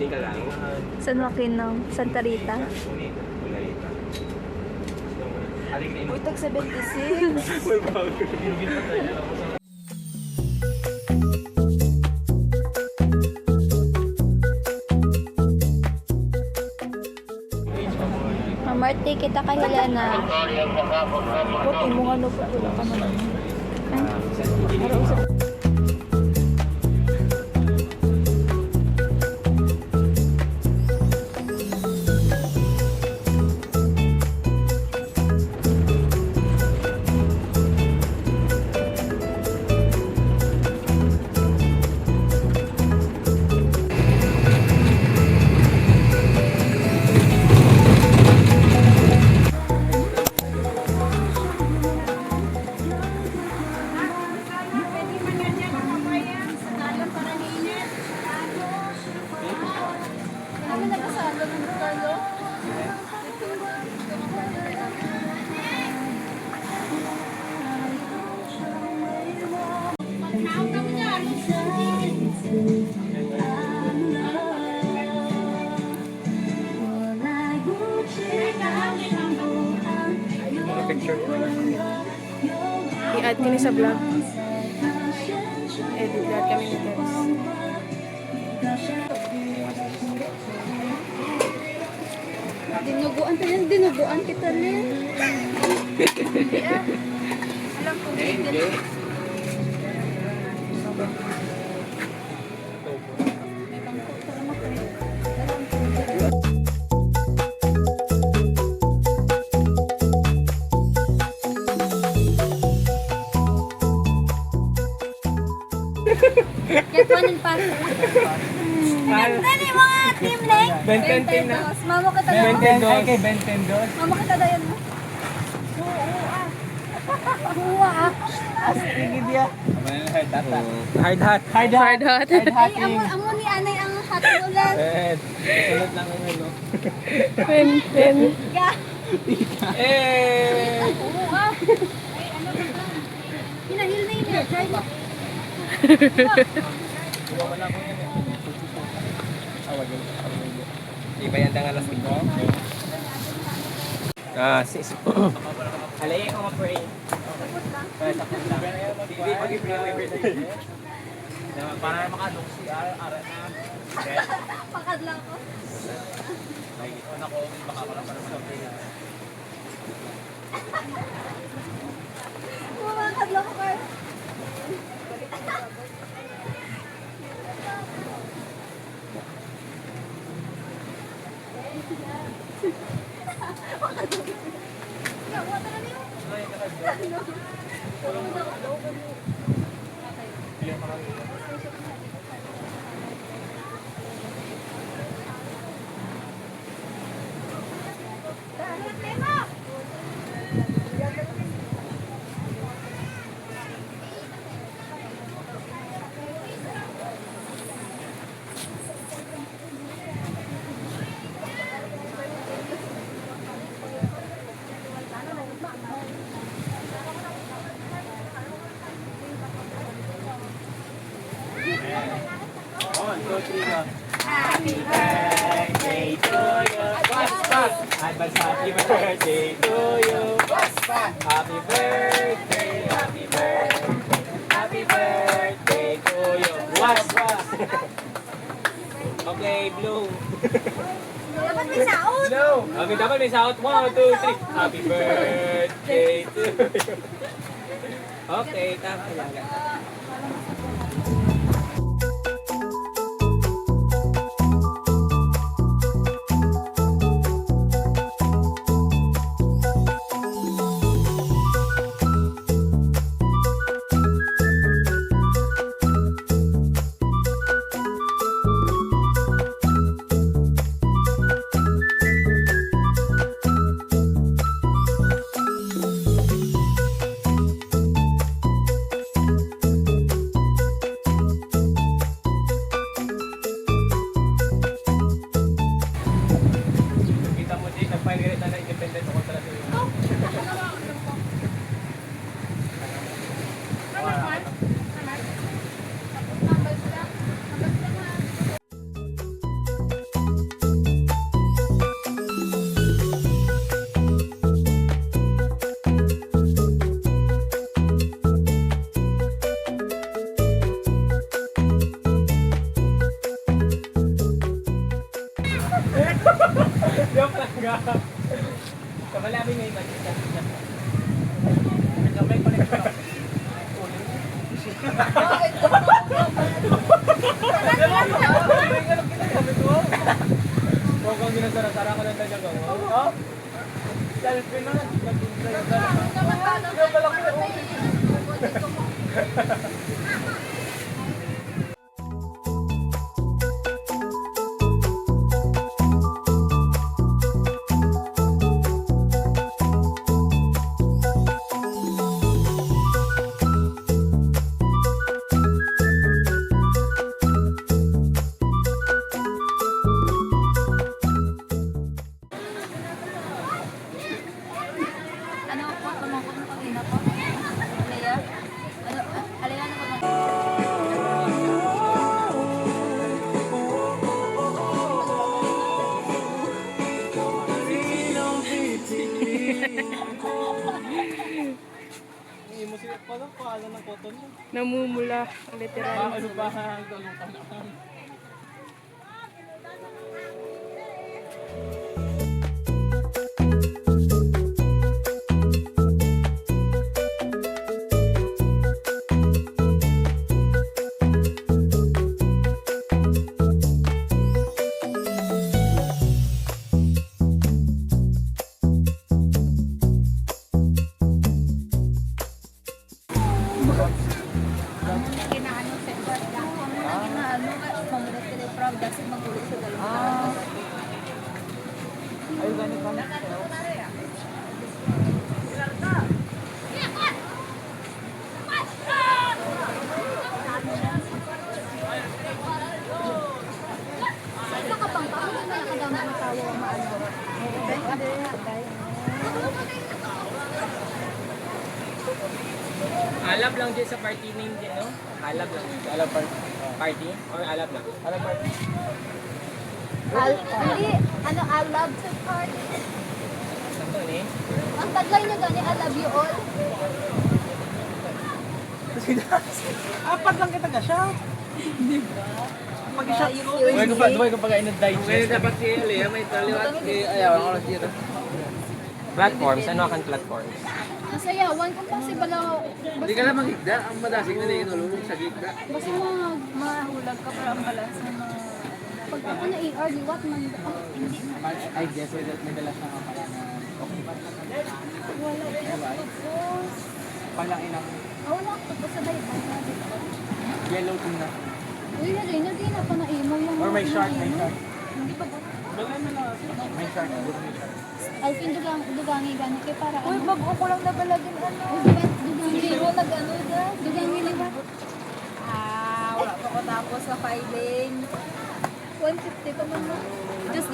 birthday ka lang. San Joaquin, Santa Rita. Uy, tag 76. May bago. Mamarte kita kahila na. Puti mo nga lupot wala ka naman. Para usap. I-add kini sa vlog. Edit lahat kami ni Tess. Dinuguan kita rin. Alam ko din. Get one and pass. Ganda ni mga team like. Benten team na. Mamo kita dayan mo. Benten dos. Kay Benten dos. Mamo kita dayan mo. Buwa ah. Astig dia. Hard hat. Hard hat. Ay, amo ni anay ang hot ulan. Sulit lang ang ano. Pen. Ga. Buwa. Ay, ano ba ba? Hinahil na yun. Try mo. Ibayanda nga alas 5. Sis. Alay ko ma-pray. Sapot lang. Hindi pag-i-pray mo everyday. Para makadok si ara na. Pakad lang ko. Ay, ito ko baka wala pa naman ang pray. Pumakad lang ko kayo. Happy birthday to you. Advance happy birthday to you. Happy birthday, happy birthday, happy birthday to you. Okay, blue. Dapat may saot. Blue. Okay, dapat may saot. 1, 2, 3. Happy birthday to you. Okay, tama lang. Joke lang ga. Kamalami ngayon mag-isa. Kamay ko lang ito. Huwag kang ginasara-sara ko ng tagagaw. Oh? Selfie na. Ano po, tumungkot ng pag-ina po? Alea? Ano, Alea, ano po? Hindi mo siya pala pala ng cotton mo. Namumula. Literal. Ano ba ang dalong panahon? Ginaano sa iba. Ginaano, mamulat sila proud kasi magulit sa dalawa. Ay, ganit ka na. Isa ka pang tao, hindi na nakadama ng tao ang maano. Alab lang din sa party name din, no? Alab lang. Alab party. Party? Or alab lang? Alab party. Hindi, ano, I love to party. Sakto ni? Ang tagline niya gani, I love you all. Apat lang kita ka siya. Di ba? Pag-shot ko. Duway ko pag in-digest. Ngayon dapat si Elia, may taliwat. Ayaw, ako lang dito. Platforms? Ano akan platforms? Masayawan kung possible ako. Hindi ka lang maghigda. Ang madasig na inululong sa gigda. Basta mahulag ka para ang balas na pag ako na ER, liwat man. Hindi na. I guess may dalas na nga pala na okay pa. Wala tapos. Palang ilang Wala ko tapos sa dayta. yellow tuna. Uy, hindi na pa na-emo yung Or may mga shark, may emo. shark. Hindi pa ba? Balan na lang. May shark, may shark. Alvin, dugangi gani kay para Uy, ano? bago ko lang nabalagin ano. Dugangi mo nag-ano da? Dugangi liwat. Wala pa ko tapos sa filing. 150 pa man mo. Just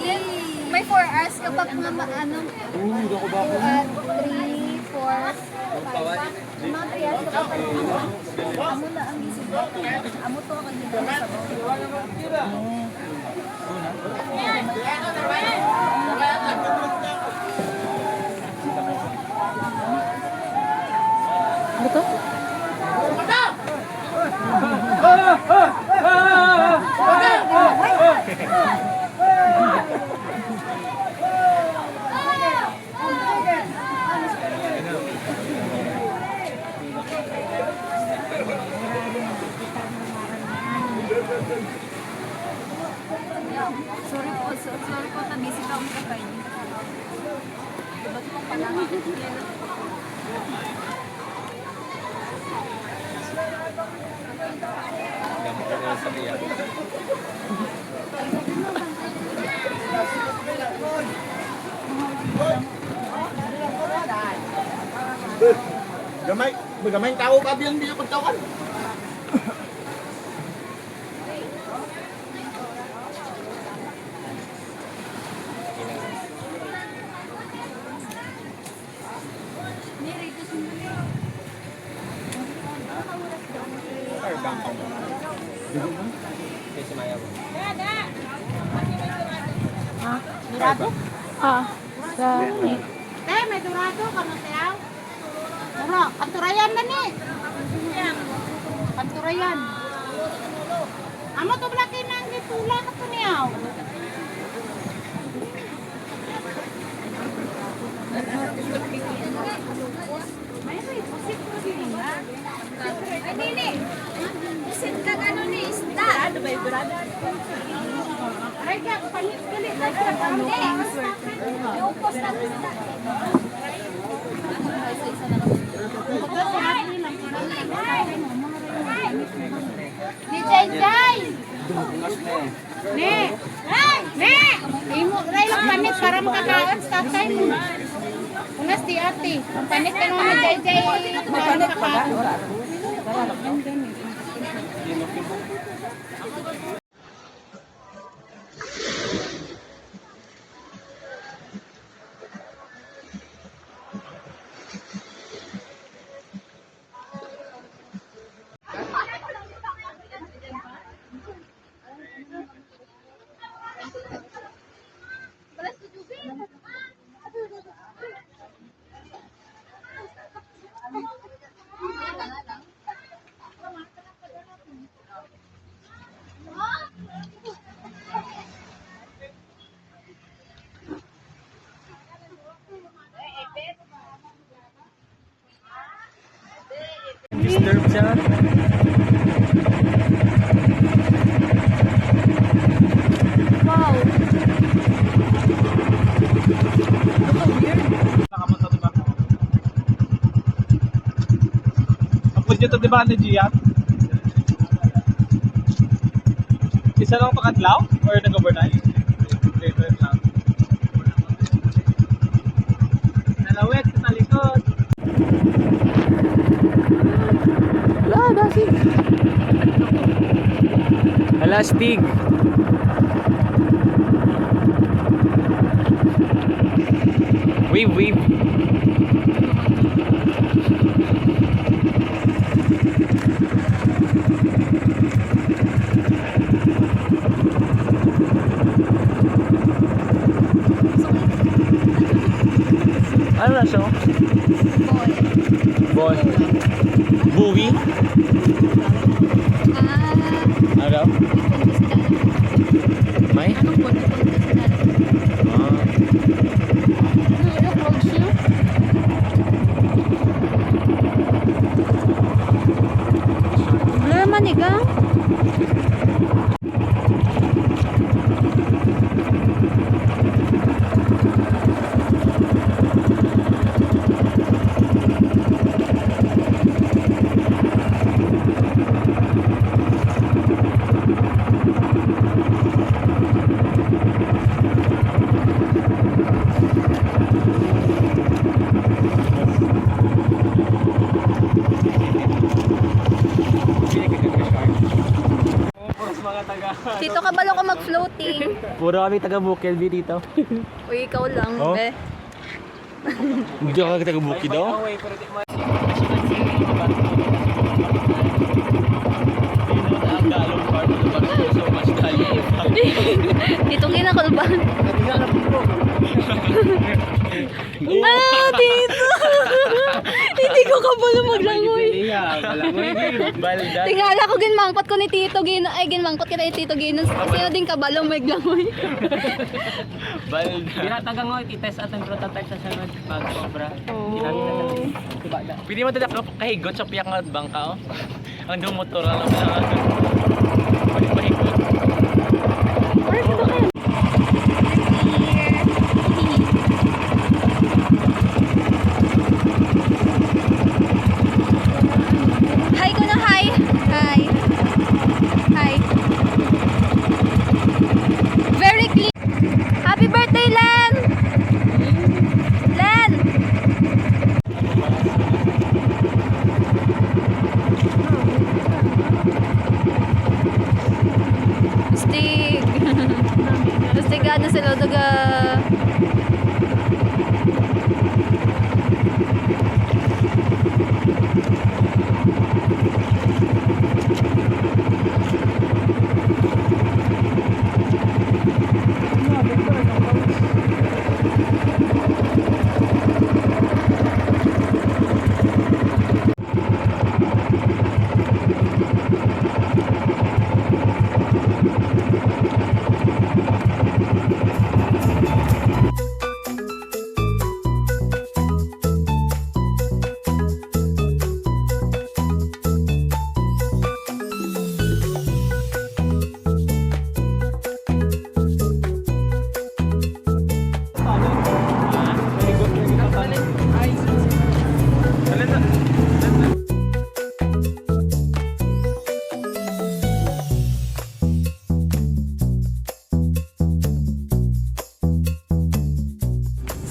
may 4 hours kapag nga ano. Hindi ako ba? You add 3, 4, 5. Mga 3 hours kapag amo na ang gising. Amo to ang gising sa bawah. Ano to? Sorry po, busy ka akong kapay. Diba ito pala nga? Gamay tao ka bilang hindi ka pagtawan. Or bangkong. Kasi sumaya mo. Dami. May durado ka na tayo. Ano, panturayan na ni. Panturayan. Amo to blakin nang gitula ka to niyaw. Ay, nini. Isin ka ano ni isda. Ano ba yung brother? Ay, kaya palit galit na ka. Yung post na isda. Ni Jay Jay. Ne. Ne. Imo ray lang panit para makakaon sa tatay mo. Unas ti ate. Panit ka naman ni Jay Jay. Para makakaon. Disturb siya. Nakapunta diba? Kapag dito diba ni Gian? Isa lang pakadlaw? Or nag-overnight? Later lang. Nalawet sa likod. Elastig. Wave. Ano na siya? Boy. Buwi? Ano daw? May? Problema ni ka? Dito ka balo ko mag-floating. Puro kami taga Bukid dito. Uy, ikaw lang, Oh? be. Hindi ka taga Bukid daw? Dito ginakulban. Ah, dito! Hindi ko kabalo maglangoy. Tingala ko ginmangkot ko ni Tito Gino. Ay, ginmangkot kita ni Tito Gino. Sino din kabalo maglangoy. Binatagangoy, itest at ang prototype sa sunod pag sobra. Pwede mo tadak kahigot sa piyak nga bangka, oh. Ang doon motor lang na. Pwede pahigot. Hi ko na, hi. Hi. Hi. Very clean. Happy birthday, Len! Len! Stig. Stig ano sila daga.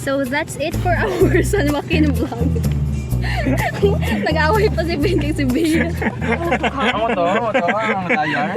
So that's it for our San Joaquin vlog. Nag-away pa si Benting si Bea. Ako to, ang dayar.